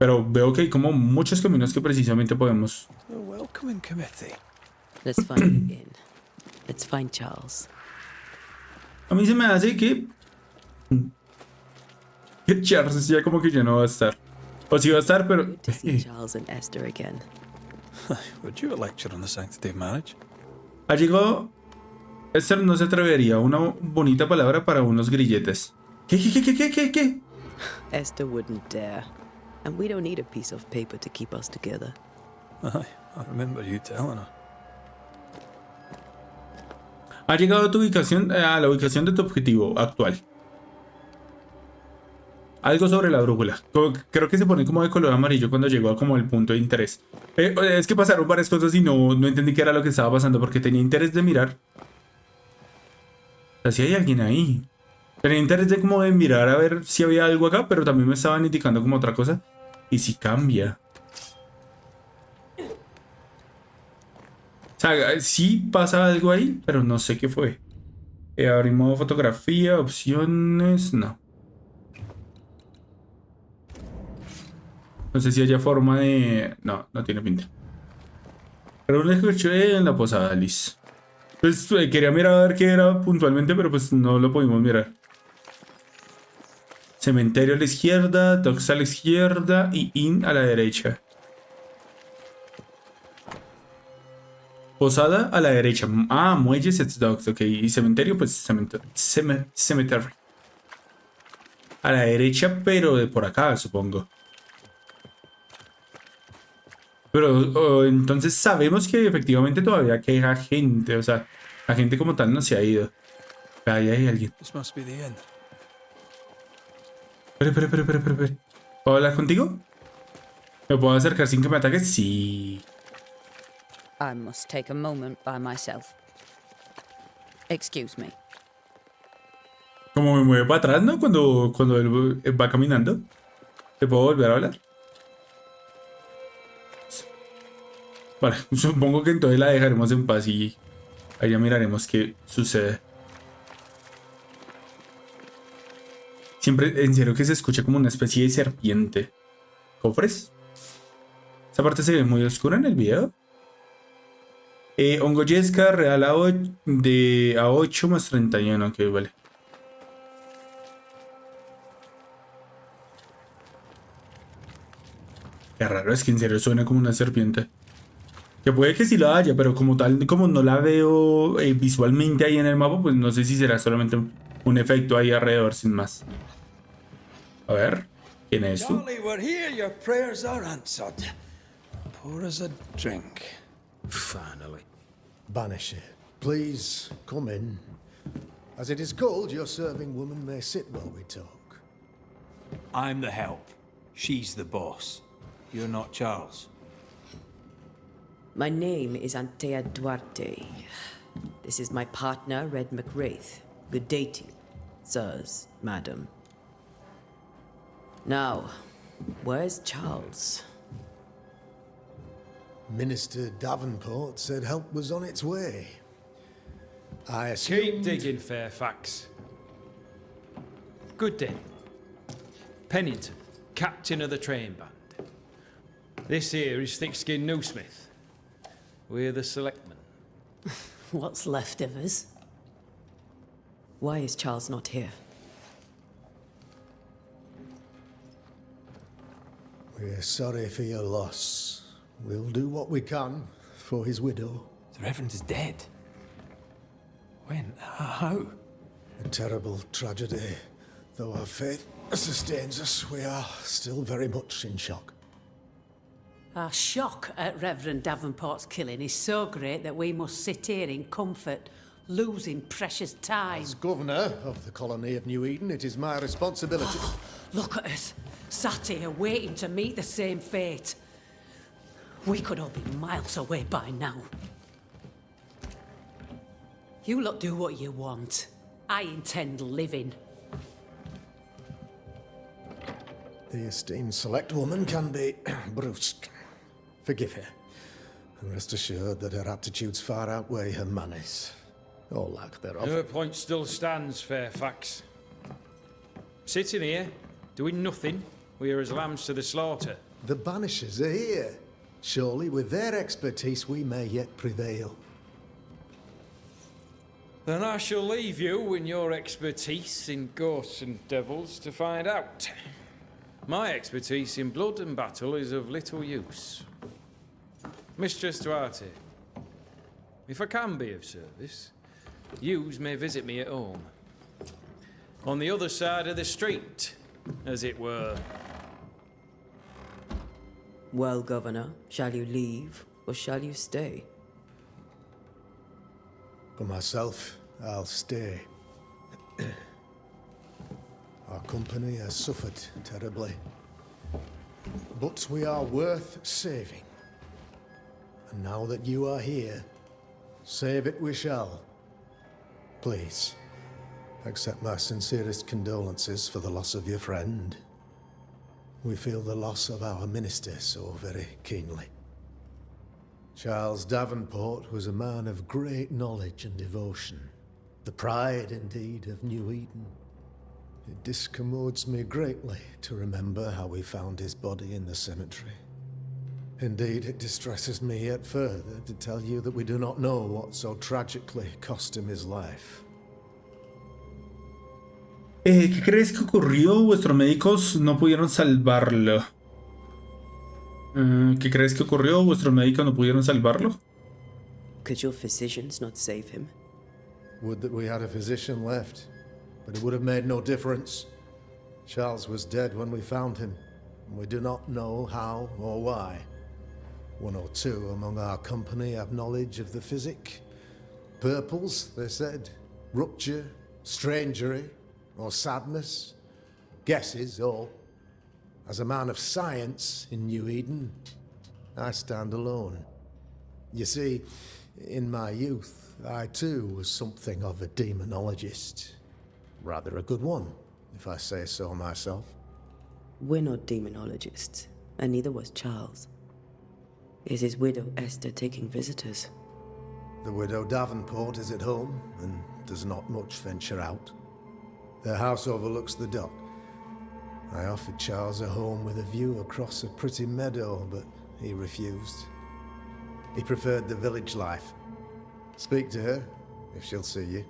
Pero veo que hay como muchos caminos que precisamente podemos. A welcoming committee. Let's find the inn. Let's find Charles. A mí se me hace que Charles ya como que ya no va a estar. O sí va a estar, pero... Good to see Charles and Esther again. Would you lecture on the sanctity of marriage? Ha llegado... Esther no se atrevería. Una bonita palabra para unos grilletes. ¿Qué? Esther wouldn't dare. And we don't need a piece of paper to keep us together. Aye, I remember you telling her. Ha llegado a tu ubicación, a la ubicación de tu objetivo actual. Algo sobre la brújula. Creo que se pone como de color amarillo cuando llegó a como el punto de interés. Es que pasaron varias cosas y no entendí qué era lo que estaba pasando porque tenía interés de mirar. O sea, si hay alguien ahí. Tenía interés de como de mirar a ver si había algo acá, pero también me estaban indicando como otra cosa. Y si cambia. O sea, sí pasa algo ahí, pero no sé qué fue. Abrimos fotografía, opciones, no. No sé si haya forma de... No tiene pinta. Pero lo escuché en la posada, Liz. Pues quería mirar a ver qué era puntualmente, pero pues no lo pudimos mirar. Cementerio a la izquierda, docks a la izquierda y inn a la derecha. Posada a la derecha. Ah, muelles es docks, ok. Y cementerio, pues cementerio. A la derecha, pero de por acá, supongo. Pero entonces sabemos que efectivamente todavía queda gente. O sea, la gente como tal no se ha ido. Ahí hay alguien. This must be the end. Espera. ¿Puedo hablar contigo? ¿Me puedo acercar sin que me ataques? Sí. I must take a moment by myself. Excuse me. Como me mueve para atrás, ¿no? Cuando él va caminando. ¿Te puedo volver a hablar? Vale, supongo que entonces la dejaremos en paz y allá miraremos qué sucede. Siempre, en serio, que se escucha como una especie de serpiente. ¿Cofres? Esa parte se ve muy oscura en el video. Ongoyesca, real a 8 más 31, ok, vale. Qué raro, es que en serio suena como una serpiente. Que puede que sí la haya, pero como tal, como no la veo visualmente ahí en el mapa, pues no sé si será solamente un efecto ahí alrededor, sin más. A ver, ¿quién es tú? Charlie, we're here. Your prayers are answered. Pour us a drink. Finally. Banisher, please come in. As it is called, your serving woman may sit while we talk. I'm the help. She's the boss. You're not Charles. My name is Antea Duarte. This is my partner, Red McWraith. Good day to you, sirs, madam. Now, where's Charles? Minister Davenport said help was on its way. I Keep assumed... digging, Fairfax. Good day. Pennington, captain of the train band. This here is Thick-Skinned Noosmith. We're the selectmen. What's left of us? Why is Charles not here? We're sorry for your loss. We'll do what we can for his widow. The Reverend is dead. When? How? A terrible tragedy. Though our faith sustains us, we are still very much in shock. Our shock at Reverend Davenport's killing is so great that we must sit here in comfort, losing precious time. As governor of the colony of New Eden, it is my responsibility... Look at us, sat here waiting to meet the same fate. We could all be miles away by now. You lot do what you want. I intend living. The esteemed select woman can be brusque. Forgive her, and rest assured that her aptitudes far outweigh her manners, or lack thereof. Her point still stands, Fairfax. Sitting here, doing nothing, we are as lambs to the slaughter. The Banishers are here. Surely with their expertise we may yet prevail. Then I shall leave you and your expertise in ghosts and devils to find out. My expertise in blood and battle is of little use. Mistress Duarte, if I can be of service, yous may visit me at home. On the other side of the street, as it were. Well, Governor, shall you leave or shall you stay? For myself, I'll stay. Our company has suffered terribly. But we are worth saving. And now that you are here, save it we shall. Please, accept my sincerest condolences for the loss of your friend. We feel the loss of our minister so very keenly. Charles Davenport was a man of great knowledge and devotion. The pride, indeed, of New Eden. It discommodes me greatly to remember how we found his body in the cemetery. Indeed, it distresses me yet further to tell you that we do not know what so tragically cost him his life. ¿Qué crees que ocurrió? Vuestros médicos no pudieron salvarlo. ¿Qué crees que ocurrió? ¿Vuestros médicos no pudieron salvarlo? Could your physicians not save him? Would that we had a physician left, but it would have made no difference. Charles was dead when we found him, and we do not know how or why. One or two among our company have knowledge of the physic. Purples, they said, rupture, strangery, or sadness. Guesses, all. As a man of science in New Eden, I stand alone. You see, in my youth, I too was something of a demonologist. Rather a good one, if I say so myself. We're not demonologists, and neither was Charles. Is his widow Esther taking visitors? The widow Davenport is at home and does not much venture out. Their house overlooks the dock. I offered Charles a home with a view across a pretty meadow, but he refused. He preferred the village life. Speak to her, if she'll see you.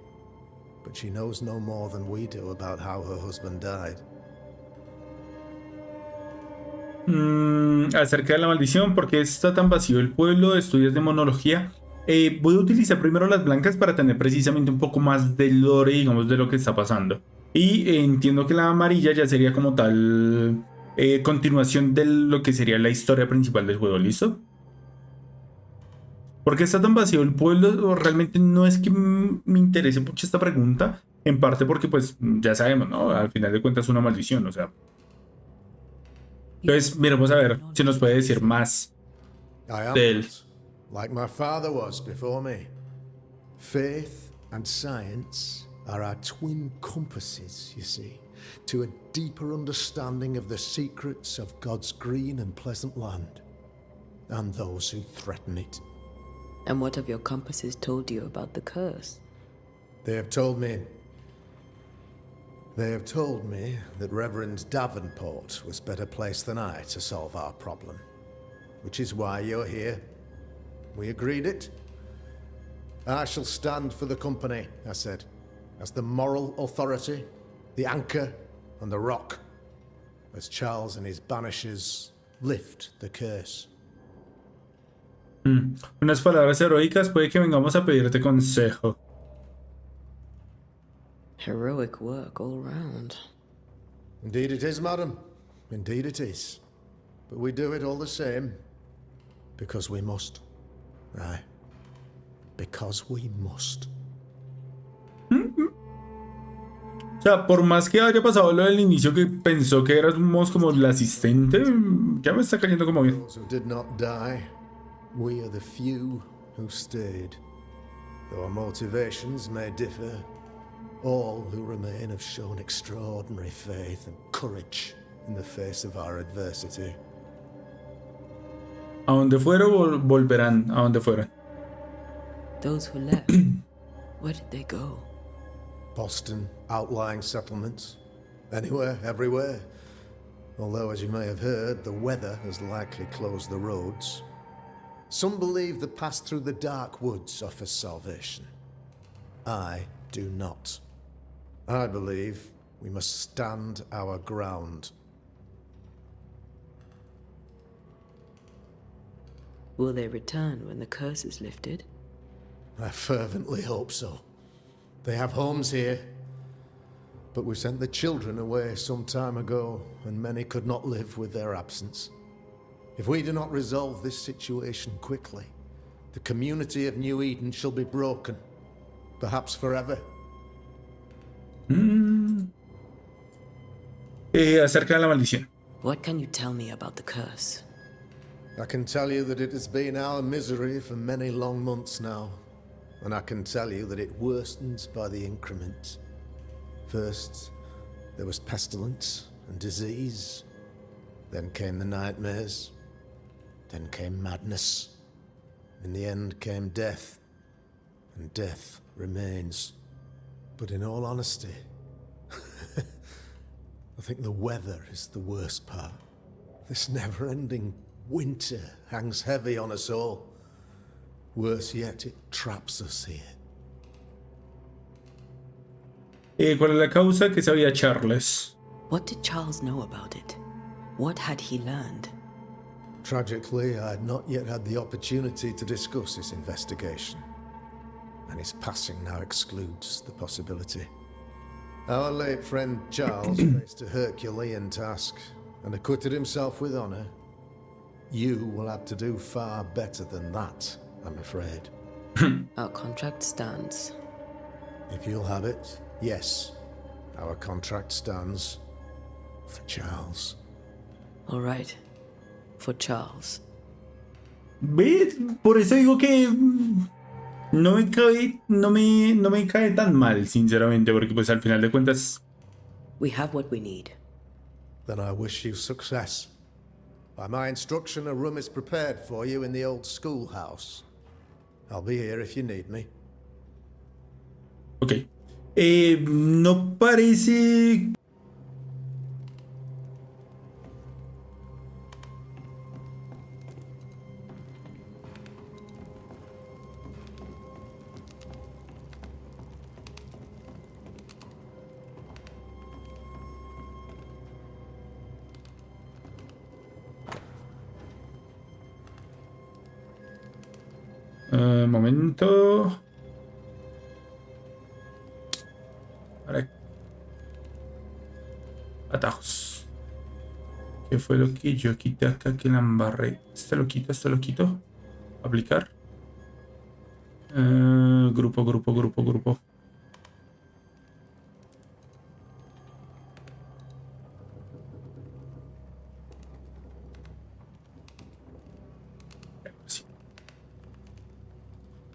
But she knows no more than we do about how her husband died. Acerca de la maldición, ¿por qué está tan vacío el pueblo? Estudios de monología. Voy a utilizar primero las blancas para tener precisamente un poco más de lore, digamos, de lo que está pasando. Y entiendo que la amarilla ya sería como tal continuación de lo que sería la historia principal del juego, ¿listo? ¿Por qué está tan vacío el pueblo? Realmente no es que me interese mucho esta pregunta, en parte porque pues ya sabemos, ¿no? Al final de cuentas es una maldición, o sea. Entonces, miremos a ver si nos puede decir más de él. Like my father was before me. Faith and science are our twin compasses, you see, to a deeper understanding of the secrets of God's green and pleasant land, and those who threaten it. And what have your compasses told you about the curse? They have told me that Reverend Davenport was better placed than I to solve our problem, which is why you're here. We agreed it. I shall stand for the company, I said, as the moral authority, the anchor, and the rock, as Charles and his Banishers lift the curse. Unas palabras heroicas, puede que vengamos a pedirte consejo. Heroic work all round. Indeed it is, madam. Indeed it is. But we do it all the same. Because we must. Aye. Because we must. O sea, por más que haya pasado lo del inicio que pensó que éramos como el asistente, ya me está cayendo como bien. Those who did not die, we are the few who stayed. Though our motivations may differ, all who remain have shown extraordinary faith and courage in the face of our adversity. A donde fueron, volverán a donde fueron. Those who left, where did they go? Boston, outlying settlements. Anywhere, everywhere. although as you may have heard, the weather has likely closed the roads. Some believe the path through the dark woods offers salvation. I do not. I believe we must stand our ground. Will they return when the curse is lifted? I fervently hope so. They have homes here, but we sent the children away some time ago, and many could not live with their absence. If we do not resolve this situation quickly, the community of New Eden shall be broken, perhaps forever. Acerca de la maldición. What can you tell me about the curse? I can tell you that it has been our misery for many long months now, and I can tell you that it worsens by the increment. First, there was pestilence and disease. Then came the nightmares. Then came madness. In the end came death. And death remains. But in all honesty, I think the weather is the worst part. This never-ending winter hangs heavy on us all. Worse yet, it traps us here. ¿Cuál es la causa? Que sabía Charles. What did Charles know about it? What had he learned? Tragically, I had not yet had the opportunity to discuss this investigation, and his passing now excludes the possibility. Our late friend Charles faced a Herculean task and acquitted himself with honor. You will have to do far better than that, I'm afraid. Our contract stands. If you'll have it, yes, our contract stands for Charles. All right. For Charles. ¿Ves? Por eso digo que no me cae tan mal, sinceramente, porque pues al final de cuentas... We have what we need. Then I wish you success. By my instruction, a room is prepared for you in the old schoolhouse. I'll be here if you need me. Ok. No parece... Momento. Ahora. Atajos. ¿Qué fue lo que yo quité acá que la embarré? Este lo quito. Aplicar. Grupo.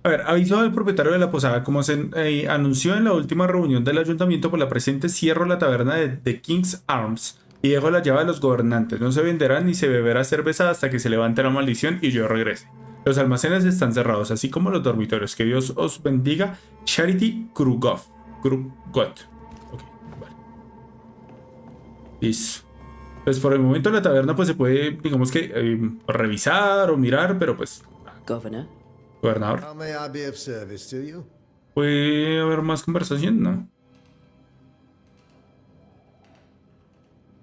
A ver, aviso al propietario de la posada. Como se anunció en la última reunión del ayuntamiento, por la presente cierro la taberna de King's Arms y dejo la llave a los gobernantes. No se venderá ni se beberá cerveza hasta que se levante la maldición y yo regrese. Los almacenes están cerrados, así como los dormitorios. Que Dios os bendiga. Charity Krugot. Ok, vale. Listo. Pues por el momento la taberna pues se puede, digamos que, revisar o mirar, pero pues... Gobernador. How may I be of service to you? Puede haber más conversación, ¿no?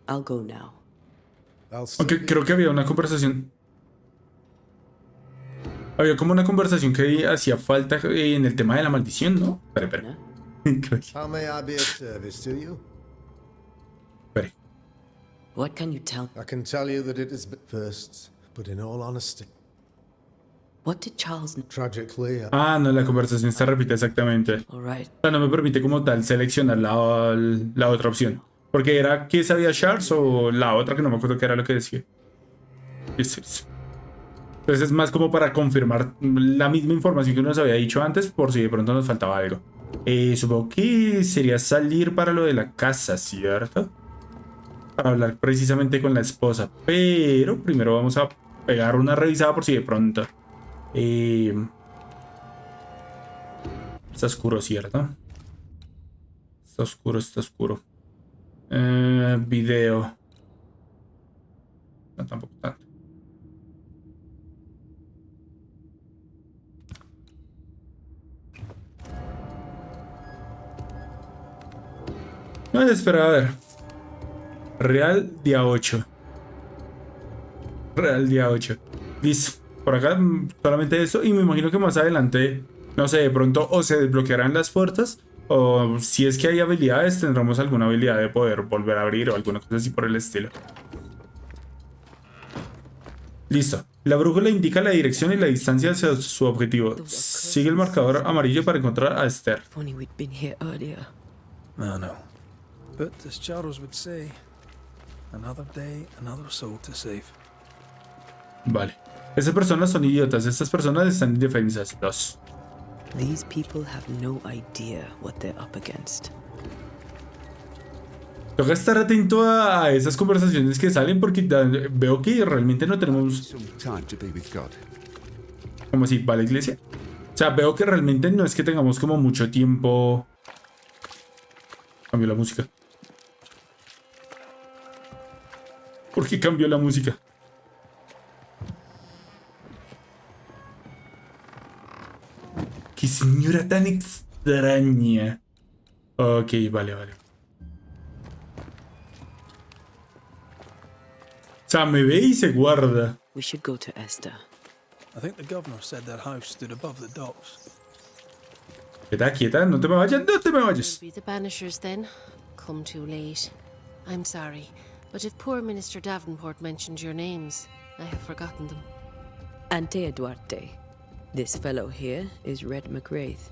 I'll go now. Aunque creo que había una conversación. Había como una conversación que hacía falta en el tema de la maldición, ¿no? Espera. How may I be of service to you? Espera. What can you tell? I can tell you that it is first, but in all honesty. What did Charles know? Tragically, No, la conversación se repite exactamente. All right. O sea, no me permite como tal seleccionar la otra opción. Porque era que sabía Charles o la otra que no me acuerdo qué era lo que decía. Entonces es más como para confirmar la misma información que nos había dicho antes por si de pronto nos faltaba algo. Supongo que sería salir para lo de la casa, ¿cierto? Para hablar precisamente con la esposa. Pero primero vamos a pegar una revisada por si de pronto... Está oscuro, ¿cierto? Está oscuro. Video. No, tampoco tanto. No, espera, a ver. Real día 8. Real día 8. Listo. Por acá solamente eso. Y me imagino que más adelante, no sé, de pronto o se desbloquearán las puertas. O si es que hay habilidades, tendremos alguna habilidad de poder volver a abrir o alguna cosa así por el estilo. Listo. La brújula indica la dirección y la distancia hacia su objetivo. Sigue el marcador amarillo para encontrar a Esther. If only we'd been here earlier. No. But as Charles would say, another day, another soul to save. Vale. Estas personas son idiotas. Estas personas están indefensas. 2. These people have no idea what they're up against. Toca estar atento a esas conversaciones que salen porque veo que realmente no tenemos... ¿Cómo así? ¿Va a la iglesia? O sea, veo que realmente no es que tengamos como mucho tiempo... Cambió la música. ¿Por qué cambió la música? ¡Qué señora tan extraña! Ok, vale. O sea, me ve y se guarda. We should go to Esther. I think the governor said their house stood above the docks. Quieta, no te me vayas, no te me vayas. Be the Banishers then. Come too late. I'm sorry, but if poor Minister Davenport mentioned your names, I have forgotten them. Antea Duarte. This fellow here is Red McWraith.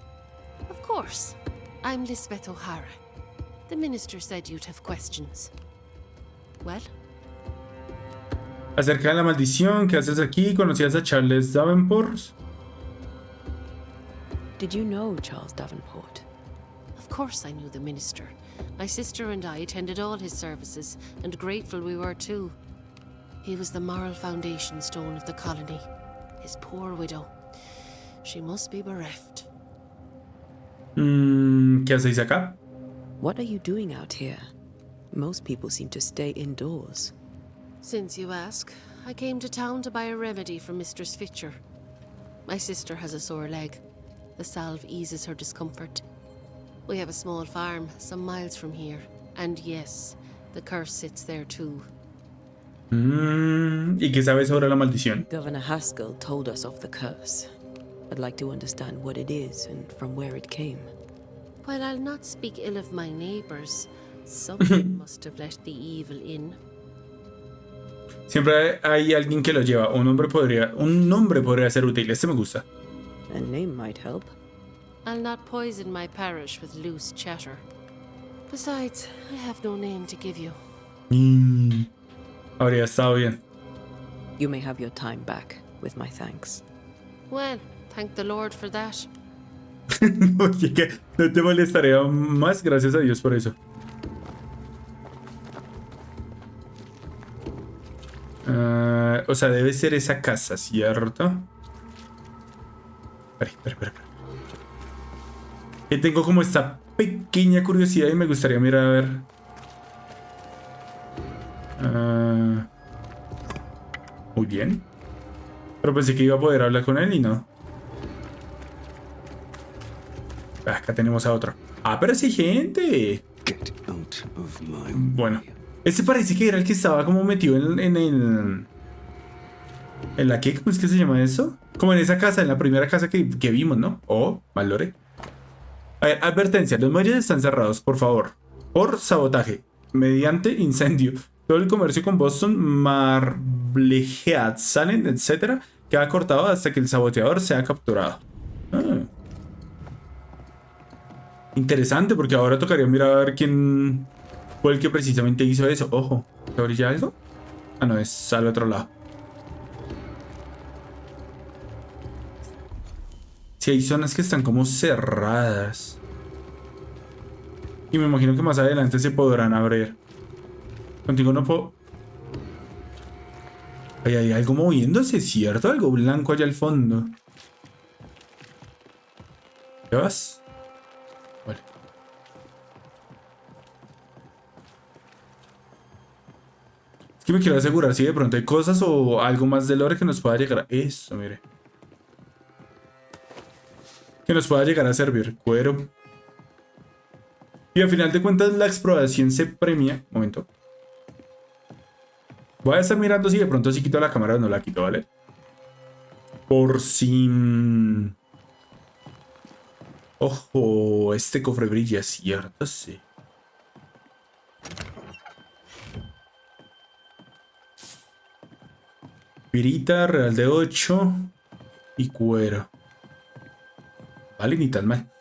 Of course. I'm Lisbeth O'Hara. The minister said you'd have questions. Well? Acerca de la maldición, ¿qué haces aquí? ¿Conocías a Charles Davenport? Did you know Charles Davenport? Of course I knew the minister. My sister and I attended all his services, and grateful we were too. He was the moral foundation stone of the colony. His poor widow. She must be bereft. ¿Qué hacéis acá? What are you doing out here? Most people seem to stay indoors. Since you ask, I came to town to buy a remedy for Mistress Fitcher. My sister has a sore leg. The salve eases her discomfort. We have a small farm some miles from here. And yes, the curse sits there too. ¿Y qué sabes sobre la maldición? Governor Haskell told us of the curse. I'd like to understand what it is and from where it came. While I'll not speak ill of my neighbors, someone must have let the evil in. Siempre hay alguien que lo lleva. Un nombre podría ser útil. Este me gusta. A name might help. I'll not poison my parish with loose chatter. Besides, I have no name to give you. Habría estado bien. You may have your time back, with my thanks. Well, thank the Lord for that. Oye, que no te molestaré más, gracias a Dios por eso. O sea, debe ser esa casa, ¿cierto? Espera. Que tengo como esta pequeña curiosidad y me gustaría mirar a ver. Muy bien. Pero pensé que iba a poder hablar con él y no. Acá tenemos a otro. Ah, pero sí, gente. Bueno. Este parece que era el que estaba como metido en el... ¿En la qué? ¿Cómo es que se llama eso? Como en esa casa, en la primera casa que vimos, ¿no? Oh, Valore. A ver, advertencia. Los muelles están cerrados, por favor. Por sabotaje. Mediante incendio. Todo el comercio con Boston, Marblehead, Salem, etc. queda cortado hasta que el saboteador sea capturado. Interesante, porque ahora tocaría mirar a ver quién fue el que precisamente hizo eso. Ojo, ¿se brilla algo? Ah, no, es al otro lado. Si hay zonas que están como cerradas. Y me imagino que más adelante se podrán abrir. Contigo no puedo... Ahí hay algo moviéndose, ¿cierto? Algo blanco allá al fondo. ¿Qué vas? Vale. Es que me quiero asegurar si de pronto hay cosas o algo más de lore que nos pueda llegar a... Eso, mire. Que nos pueda llegar a servir. Cuero. Y al final de cuentas la exploración se premia. Momento. Voy a estar mirando si de pronto sí quito la cámara o no la quito, ¿vale? Por si... Ojo, este cofre brilla, ¿cierto? Sí. Pirita, real de 8 y cuero. Vale, ni tan mal.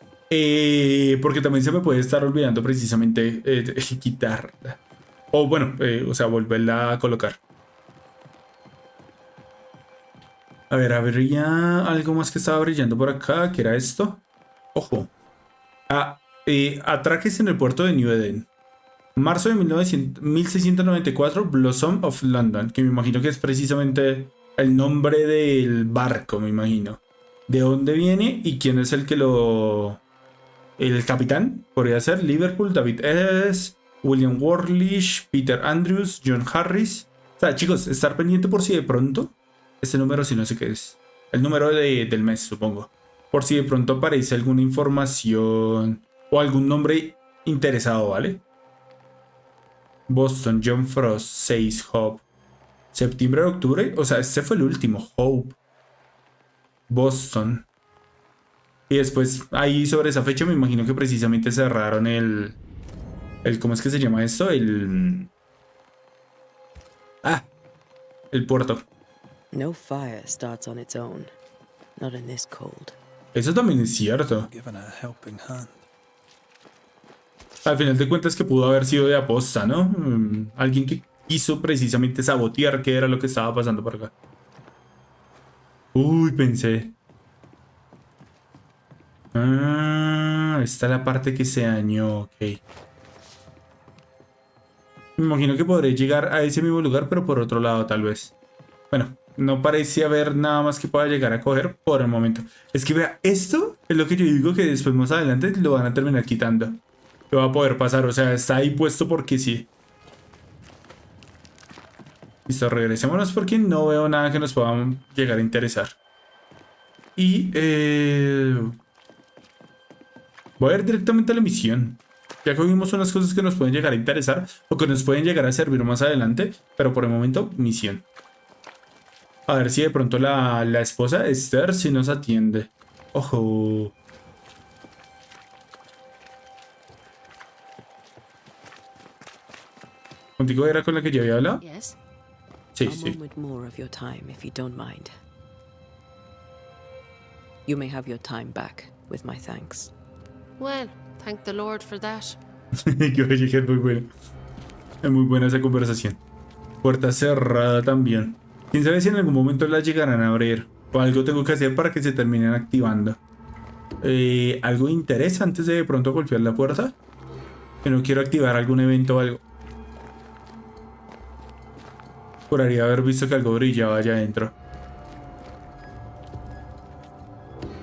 Porque también se me puede estar olvidando precisamente quitarla. O bueno, o sea, volverla a colocar. A ver, habría algo más que estaba brillando por acá. ¿Qué era esto? Ojo. Atraques en el puerto de New Eden. Marzo de 1694, Blossom of London. Que me imagino que es precisamente el nombre del barco, me imagino. ¿De dónde viene y quién es el que lo... El capitán? Podría ser Liverpool, David S., William Worlish, Peter Andrews, John Harris. O sea, chicos, estar pendiente por si de pronto... Este número si no sé qué es. El número del mes, supongo. Por si de pronto aparece alguna información o algún nombre interesado, ¿vale? Boston, John Frost, 6, Hope. Septiembre de octubre. O sea, este fue el último, Hope. Boston. Y después, ahí sobre esa fecha me imagino que precisamente cerraron el ¿cómo es que se llama esto? El puerto. No fire starts on its own. Not in this cold. Eso también es cierto. Given a helping hand. Al final de cuentas que pudo haber sido de aposta, ¿no? Alguien que quiso precisamente sabotear qué era lo que estaba pasando por acá. Uy, pensé. Esta es la parte que se dañó, ok. Me imagino que podré llegar a ese mismo lugar, pero por otro lado, tal vez. Bueno, no parece haber nada más que pueda llegar a coger por el momento. Es que vea, esto es lo que yo digo que después más adelante lo van a terminar quitando. Lo va a poder pasar, o sea, está ahí puesto porque sí. Listo, regresémonos porque no veo nada que nos pueda llegar a interesar. Y voy a ir directamente a la misión. Ya cogimos unas cosas que nos pueden llegar a interesar o que nos pueden llegar a servir más adelante, pero por el momento, misión. A ver si de pronto la esposa Esther si nos atiende. Ojo. ¿Contigo era con la que yo había hablado? Yes? Sí, A sí. moment more of your time, if you don't mind. You may have your time back, with my thanks. Well, thank the Lord for that. Que oye, que es muy bueno. Es muy buena esa conversación. Puerta cerrada también. Quién sabe si en algún momento la llegarán a abrir. O algo tengo que hacer para que se terminen activando. ¿Algo de interés antes de pronto golpear la puerta? Que no quiero activar algún evento o algo. Juraría haber visto que algo brillaba allá adentro.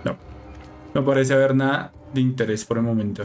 No. No parece haber nada de interés por el momento.